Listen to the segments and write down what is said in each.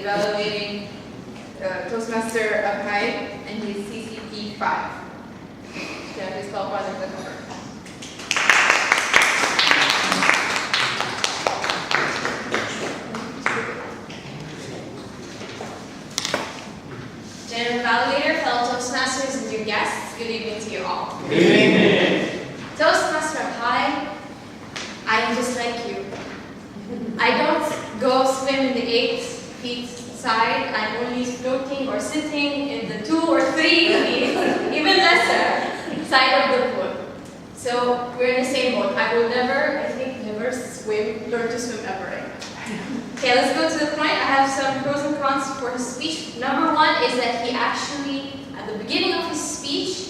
evaluating Toastmaster of High, and he's CCP 5. Can I please call Father Nada Qamber? General Evaluator, fellow Toastmasters, and dear guests, good evening to you all. Good evening. Toastmaster of High, I am just like you. I don't go swim in the 8 feet side. I'm only floating or sitting in the 2 or 3 feet, even lesser, side of the pool. So we're in the same boat. I will never, I think, never learn to swim ever. Okay, let's go to the point. I have some pros and cons for his speech. Number 1 is that he actually, at the beginning of his speech,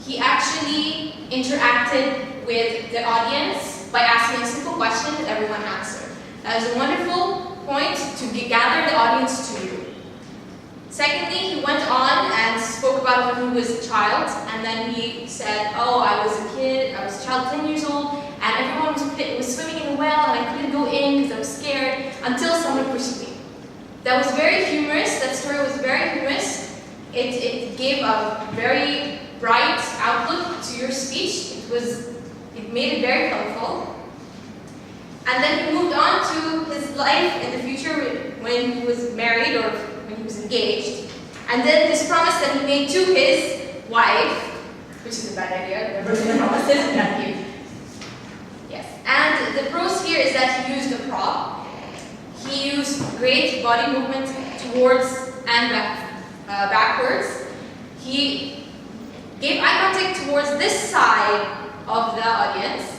he actually interacted with the audience by asking a simple question that everyone answered. That is a wonderful point to gather the audience to you. Secondly, he went on and spoke about when he was a child, and then he said, oh, I was a kid, I was a child 10 years old, and everyone was swimming in a well, and I couldn't go in because I was scared, until someone pushed me. That was very humorous. That story was very humorous. It gave a very bright outlook to your speech. It made it very colorful. And then he moved on to his life in the future when he was married or when he was engaged. And then this promise that he made to his wife, which is a bad idea, never made promises, not you. Yes. And the pros here is that he used a prop. He used great body movement towards and backwards. He gave eye contact towards this side of the audience,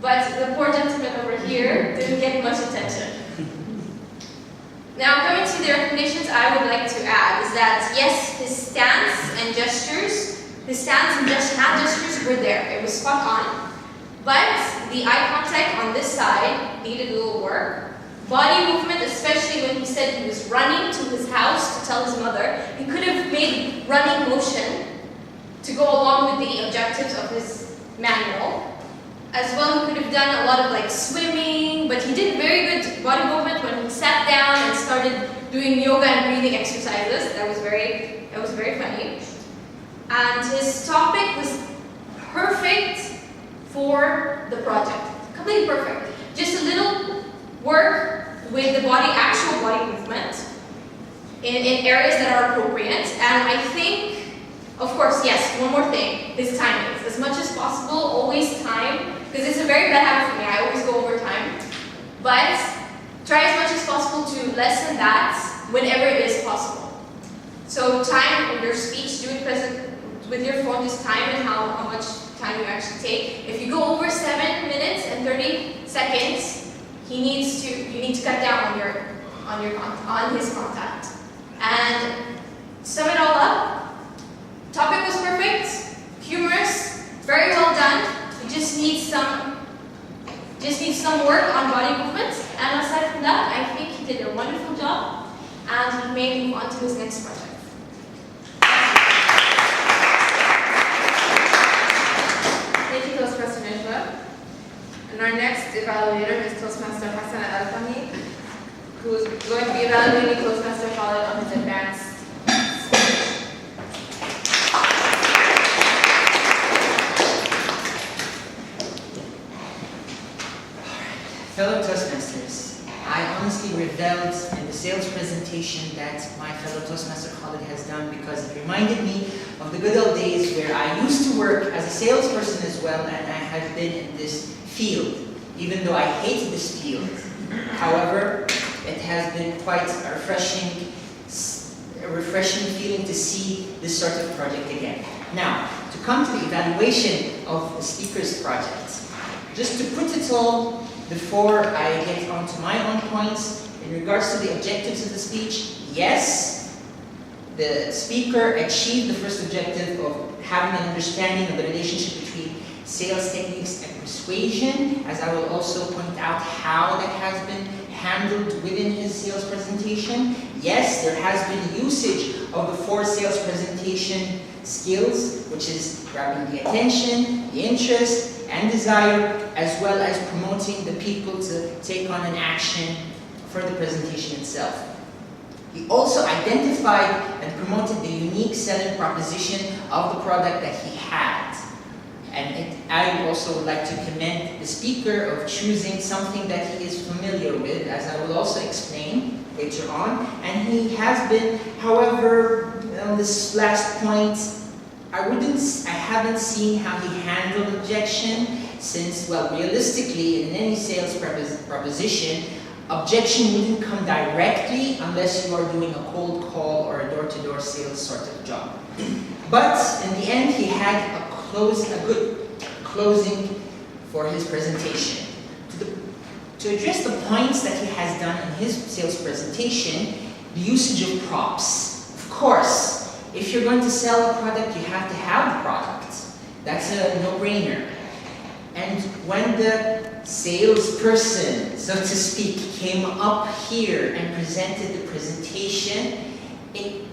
but the poor gentleman over here didn't get much attention. Now, coming to the recommendations I would like to add is that, yes, his stance and gestures, hand gestures were there. It was spot on. But the eye contact on this side needed a little work. Body movement, especially when he said he was running to his house to tell his mother, he could have made running motion to go along with the objectives of his manual. As well, he could have done a lot of like swimming, but he did very good body movement when he sat down and started doing yoga and breathing exercises. That was very funny. And his topic was perfect for the project. Completely perfect. Just a little work with the actual body movement in areas that are appropriate. And I think, of course, yes, one more thing, his timings. As much as possible, always time, because it's a very bad habit for me. I always go over time. But try as much as possible to lessen that whenever it is possible. So time in your speech, do it present with your phone, just time and how much time you actually take. If you go over 7 minutes and 30 seconds, you need to cut down on his contact. And sum it all up, topic was perfect, humorous, very well done. You just need some work on body movement. And aside from that, I think he did a wonderful job, and he may move on to his next project. Thank you, Toastmaster Najwa. And our next evaluator is Toastmaster Hassan Al-Fahmi, who is going to be evaluating Toastmaster Khalid on his advanced. Fellow Toastmasters, I honestly reveled in the sales presentation that my fellow Toastmaster Khalid has done because it reminded me of the good old days where I used to work as a salesperson as well, and I have been in this field, even though I hate this field. However, it has been quite a refreshing feeling to see this sort of project again. Now, to come to the evaluation of the speaker's project, just to put it all before I get on to my own points, in regards to the objectives of the speech, yes, the speaker achieved the first objective of having an understanding of the relationship between sales techniques and persuasion, as I will also point out how that has been handled within his sales presentation. Yes, there has been usage of the 4 sales presentation skills, which is grabbing the attention, the interest, and desire, as well as promoting the people to take on an action for the presentation itself. He also identified and promoted the unique selling proposition of the product that he had. And I also would like to commend the speaker of choosing something that he is familiar with, as I will also explain later on. And he has been, however, on this last point, I haven't seen how he handled objection, since, well, realistically, in any sales proposition, objection wouldn't come directly unless you are doing a cold call or a door-to-door sales sort of job. But in the end, he had a good closing for his presentation. To address the points that he has done in his sales presentation, the usage of props. Of course, if you're going to sell a product, you have to have the product. That's a no-brainer. And when the salesperson, so to speak, came up here and presented the presentation,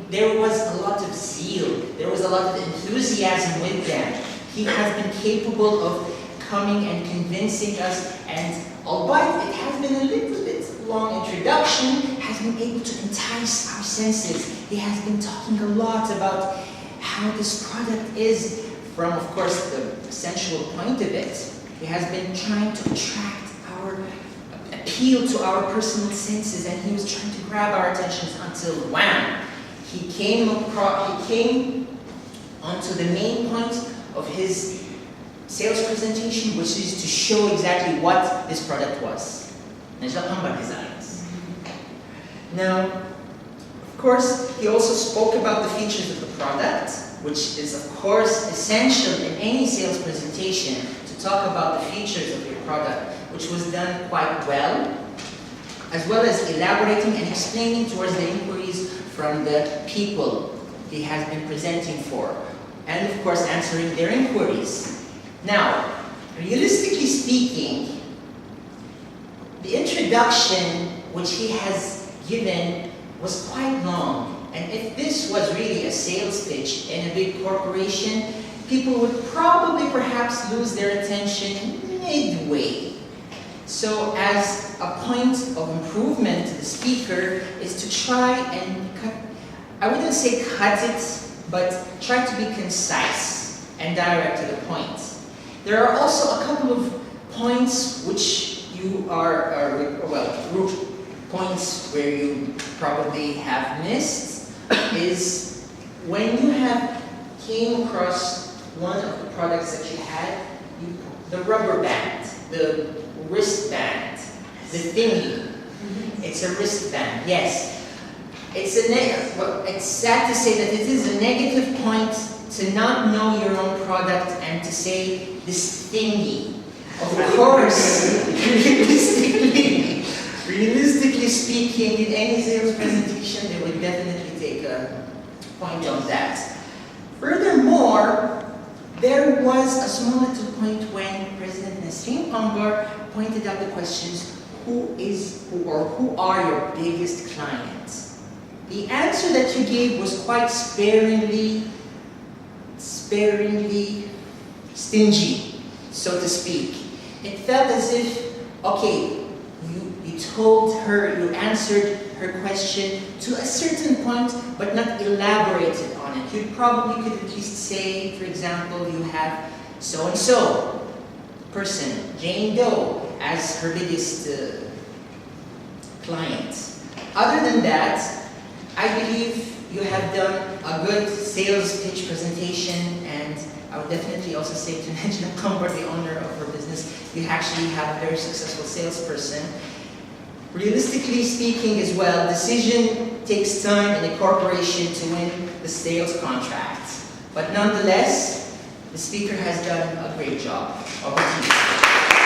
there was a lot of zeal, there was a lot of enthusiasm with them. He has been capable of coming and convincing us, and albeit it has been a little bit long introduction, has been able to entice our senses. He has been talking a lot about how this product is from, of course, the sensual point of it. He has been trying to appeal to our personal senses, and he was trying to grab our attentions until wham! He came onto the main point of his sales presentation, which is to show exactly what this product was. Nada Qamber designs. Now, of course, he also spoke about the features of the product, which is, of course, essential in any sales presentation to talk about the features of your product, which was done quite well as elaborating and explaining towards the inquiries from the people he has been presenting for, and of course answering their inquiries. Now, realistically speaking, the introduction which he has given was quite long, and if this was really a sales pitch in a big corporation, people would probably perhaps lose their attention midway. So as a point of improvement to the speaker is to try and cut, I wouldn't say cut it, but try to be concise and direct to the point. There are also a couple of points which you root points where you probably have missed, is when you have came across one of the products that you had, the rubber band, the wristband, the thingy. It's a wristband, yes. It's sad to say that it is a negative point to not know your own product and to say this thingy. Of course, realistically speaking, in any sales presentation, they would definitely take a point on that. Furthermore, there was a small little point when President Nada Qamber pointed out the questions, who are your biggest clients? The answer that you gave was quite sparingly stingy, so to speak. It felt as if, okay, you told her, you answered her question to a certain point, but not elaborated on it. You probably could at least say, for example, you have so-and-so person, Jane Doe, as her biggest client. Other than that, I believe you have done a good sales pitch presentation, and I would definitely also say to Nada Qamber, the owner of her business, you actually have a very successful salesperson. Realistically speaking as well, decision takes time in a corporation to win the sales contract. But nonetheless, the speaker has done a great job. Over to you.